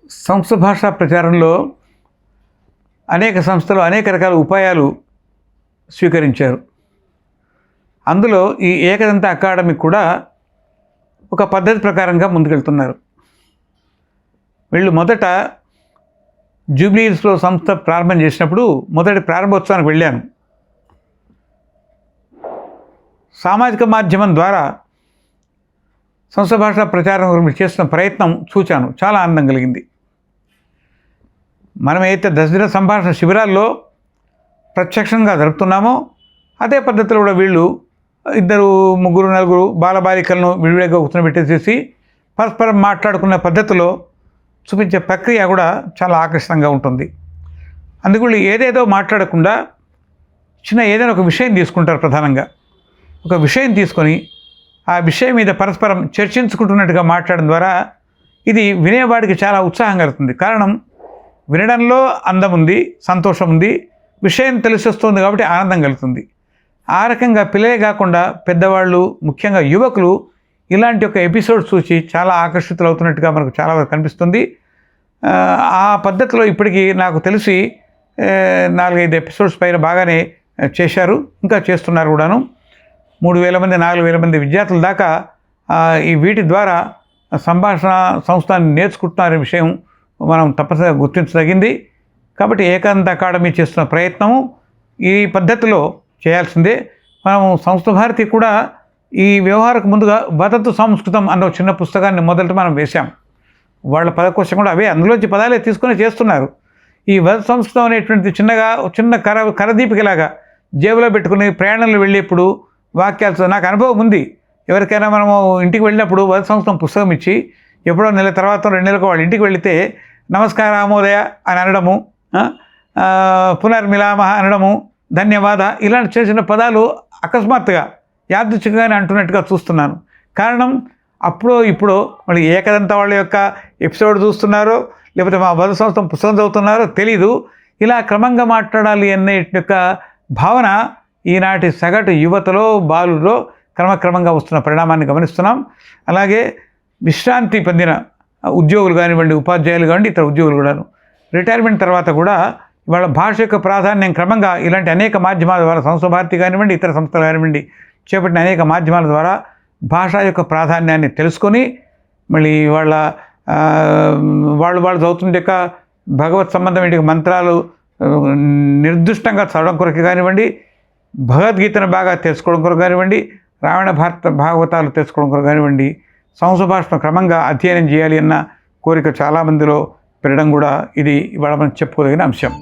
సంస్కృత భాషా ప్రచారంలో అనేక సంస్థలు అనేక రకాల ఉపాయాలు స్వీకరించారు. అందులో ఈ ఏకదంత అకాడమీ కూడా ఒక పద్ధతి ప్రకారంగా ముందుకెళ్తున్నారు. వీళ్ళు మొదట జూబ్లీ హిల్స్లో సంస్థ ప్రారంభం చేసినప్పుడు మొదటి ప్రారంభోత్సవానికి వెళ్ళాను. సామాజిక మాధ్యమం ద్వారా సంస్కృత భాషా ప్రచారం గురించి చేస్తున్న ప్రయత్నం చూచాను. చాలా ఆనందం కలిగింది. మనమైతే దశదిన సంభాషణ శిబిరాల్లో ప్రత్యక్షంగా జరుపుతున్నామో అదే పద్ధతిలో కూడా వీళ్ళు 2, 3, 4 బాలబాలికలను విడివిడిగా కూర్చోబెట్టేసేసి పరస్పరం మాట్లాడుకునే పద్ధతిలో చూపించే ప్రక్రియ కూడా చాలా ఆకర్షణంగా ఉంటుంది. అందుకు ఏదేదో మాట్లాడకుండా ఏదైనా ఒక విషయం తీసుకుంటారు. ప్రధానంగా ఒక విషయం తీసుకొని ఆ విషయం మీద పరస్పరం చర్చించుకుంటున్నట్టుగా మాట్లాడడం ద్వారా ఇది వినేవాడికి చాలా ఉత్సాహం కలుగుతుంది. కారణం, వినడంలో అందం ఉంది, సంతోషం ఉంది, విషయం తెలిసొస్తుంది కాబట్టి ఆనందం కలుగుతుంది. ఆ రకంగా పిల్లలే కాకుండా పెద్దవాళ్ళు, ముఖ్యంగా యువకులు ఇలాంటి ఒక ఎపిసోడ్ చూసి చాలా ఆకర్షితులు అవుతున్నట్టుగా మనకు చాలా వరకు కనిపిస్తుంది. ఆ పద్ధతిలో ఇప్పటికీ నాకు తెలిసి 4-5 ఎపిసోడ్స్ పైన బాగానే చేశారు, ఇంకా చేస్తున్నారు కూడాను. 3,000 మంది 4,000 మంది విద్యార్థుల దాకా ఈ వీటి ద్వారా సంభాషణ సంస్థని నేర్చుకుంటున్నారనే విషయం మనం తప్పనిసరిగా గుర్తించదగింది. కాబట్టి ఏకాంత అకాడమీ చేస్తున్న ప్రయత్నము ఈ పద్ధతిలో చేయాల్సిందే. మనం సంస్కృత భారతి కూడా ఈ వ్యవహారకు ముందుగా వదతు సంస్కృతం అన్న చిన్న పుస్తకాన్ని మొదట మనం వేశాం. వాళ్ళ పదకోశం కూడా అవే, అందులోంచి పదాలే తీసుకొని చేస్తున్నారు. ఈ వదతు సంస్కృతం అనేటువంటి చిన్న కరదీపికలాగా జేబులో పెట్టుకుని ప్రయాణంలో వెళ్ళేప్పుడు వాక్యాలతో నాకు అనుభవం ఉంది. ఎవరికైనా మనము ఇంటికి వెళ్ళినప్పుడు వదతు సంస్కృతం పుస్తకం ఇచ్చి ఎప్పుడో నెల తర్వాత 2 నెలలకు వాళ్ళ ఇంటికి వెళితే నమస్కారామోదయ అని అనడము, పునర్మిలామహ అనడము, ధన్యవాద, ఇలాంటి చిన్న చిన్న పదాలు అకస్మాత్తుగా యాదృచ్ఛికంగానే అంటున్నట్టుగా చూస్తున్నాను. కారణం, అప్పుడో ఇప్పుడో మళ్ళీ ఏకదంత వాళ్ళ యొక్క ఎపిసోడ్ చూస్తున్నారో లేకపోతే మా వదతు సంస్కృతం పుస్తకం చదువుతున్నారో తెలీదు. ఇలా క్రమంగా మాట్లాడాలి అనే యొక్క భావన ఈనాటి సగటు యువతలో, బాలులో క్రమక్రమంగా వస్తున్న పరిణామాన్ని గమనిస్తున్నాం. అలాగే విశ్రాంతి పొందిన ఉద్యోగులు కానివ్వండి, ఉపాధ్యాయులు కానివ్వండి, ఇతర ఉద్యోగులు కూడాను రిటైర్మెంట్ తర్వాత కూడా వాళ్ళ భాష యొక్క ప్రాధాన్యం క్రమంగా ఇలాంటి అనేక మాధ్యమాల ద్వారా, సంస్కృత భారతి కానివ్వండి, ఇతర సంస్థలు కానివ్వండి, చేపట్టిన అనేక మాధ్యమాల ద్వారా భాష యొక్క ప్రాధాన్యాన్ని తెలుసుకొని మళ్ళీ వాళ్ళు చదువుతున్న యొక్క భగవత్ సంబంధమైన మంత్రాలు నిర్దిష్టంగా చదవడం కొరకు కానివ్వండి, భగవద్గీతను బాగా తెలుసుకోవడం కొరకు కానివ్వండి, రామాయణ భాగవతాలు తెలుసుకోవడం కొరకు కానివ్వండి, సంస్కృత భాషను క్రమంగా అధ్యయనం చేయాలి అన్న కోరిక చాలామందిలో పెరగడం కూడా ఇది ఇవాళ మనం చెప్పుకోదగిన అంశం.